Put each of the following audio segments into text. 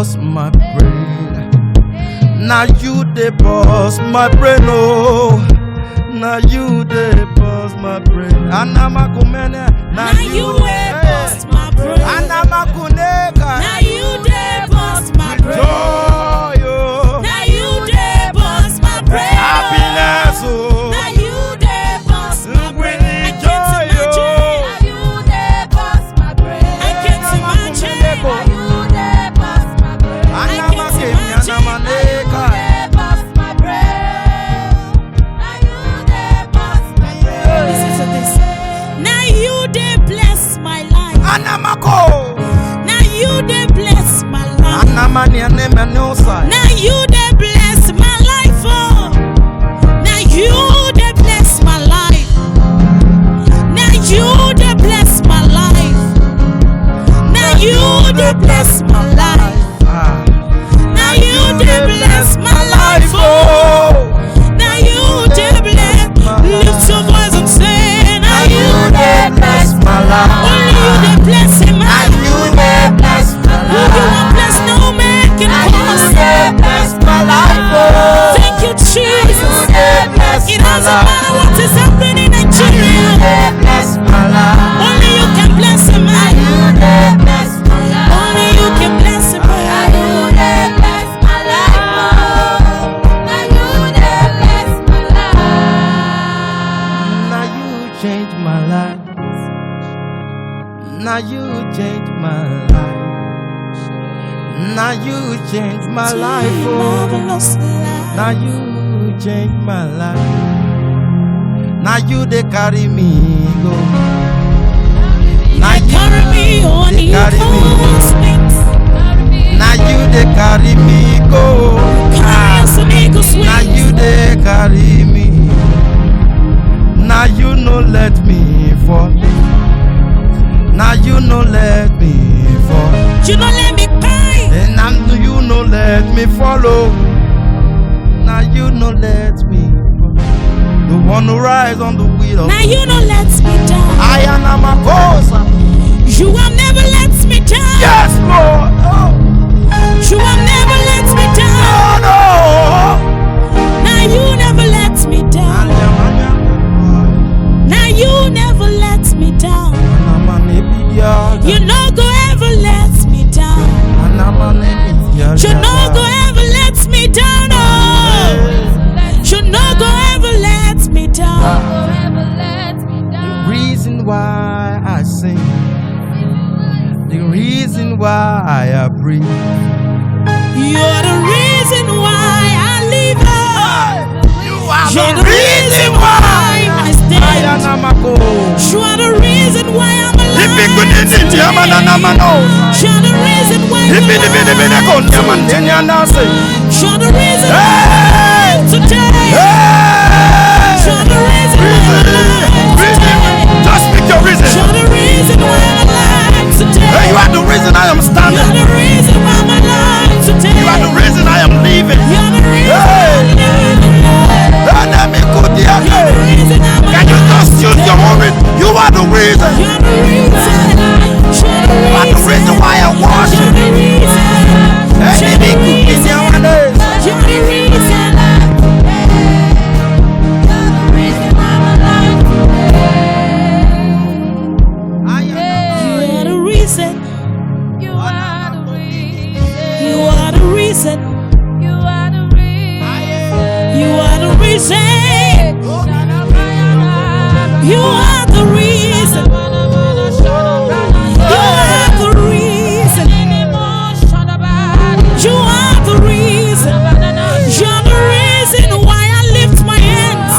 boss my brain. Now you the boss my brain, oh. Now you the boss my brain. Anamakumene. Now you the boss my brain. Anamakuneka. Now you the boss my brain. Joy, oh. Now you the boss my brain. Happiness, oh. Now you the boss my brain. I can't imagine. Now you the boss my brain. I can't imagine. Now you the boss my brain. I can't imagine. Now you the boss my brain. Now you the boss my brain. Listen to this. Now you the bless my life. Anamako. Now you the bless my life. Anamani anemanosa. Now you the bless my life, oh. Now you the bless my life. Now you the bless my life. Now you the bless my life. Now you the bless my life, oh. Now you the bless. Lift your voice and say, now you the bless my life. Only you the bless him. Now you the bless my life. You won't bless no man can cause. Bless my life, oh. Thank you, Jesus. It doesn't matter what is happening in Nigeria. Bless my life. Only you can bless him. Only you can bless him. Now you change my life. Now you change my life. Now you change my life, oh. Marvelous life. Now you change my life. Now you they carry me go. Now you Carry me on they carry me. eagle's wings. Now you they carry me go. Carry us on eagle's Now wings. you they carry me. Now you no let me fall. Now you no let me fall. You don't let me cry. And now you no let me follow. Now you no let me fall. The one who rise on the wheel of Now you don't let me down. I am a cosa. You have never let me down. Yes, Lord. Oh. You have never let me down. No, Now you never let me down. Now you never let me down. You no go ever let me down. You no go ever let me down. Oh. You no go ever let me down. The reason why I sing, the reason why I breathe. You're the reason why I live. You're the reason why I stand. You are the reason why I'm alive. You're the reason why I'm alive. You're the reason why I'm today. You're the reason why I'm alive today. Just speak your reason. You're the reason why I'm alive today. You are the reason I am You're standing. the reason why I'm alive today. You are the reason I am living. You're the reason I'm living. You're the reason I'm alive. Can you just use your moment? You are the reason. You're the reason. You are the reason why I worship. You're the reason. You're the reason. You're the reason. You're the reason. You are the reason. You are the reason. You are the reason. You are the reason. You are the reason. You are the reason. You are the reason. You're the reason why I lift my hands.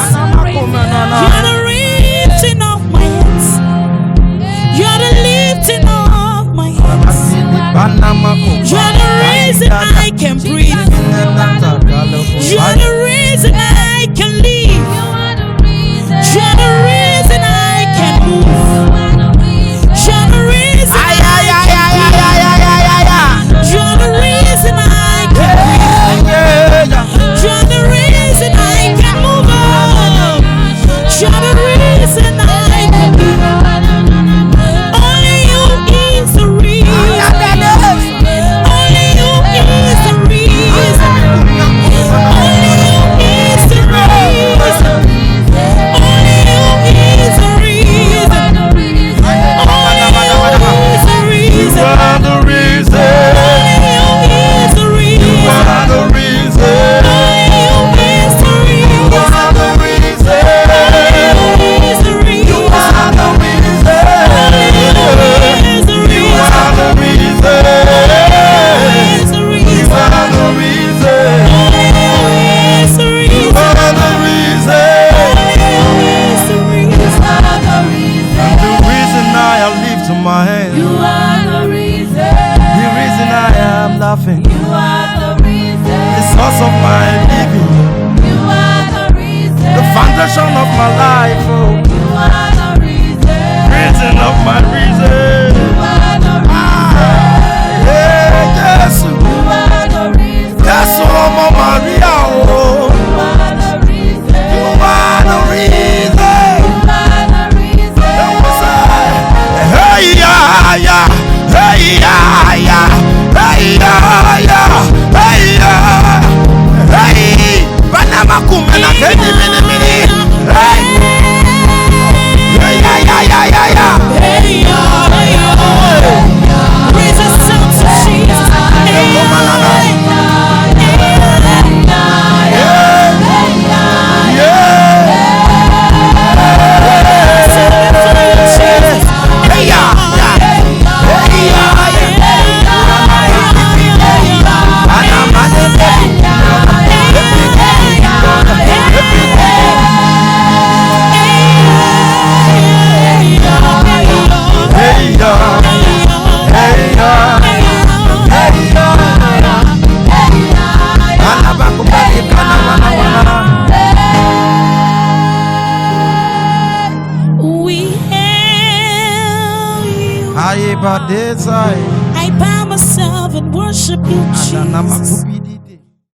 You're the lifting of my hands. You're the lifting of my hands. You're the reason I can breathe. You're the reason I can live. You're the reason I my life, oh. You are the reason. Reason of my reason. You are the reason. Hey, yes. You are the reason. Yes, oh, Maria, oh. You are the reason. You are the reason. You are the reason. Hey, yeah, yeah. Hey, yeah, yeah. Hey, yeah, yeah. Hey, yeah. Hey, Panama kumena kendi mini mini. Hey, yeah, yeah, yeah, yeah, yeah. Hey, raise a sound to Jesus. Hey, I bow myself and worship you, Jesus.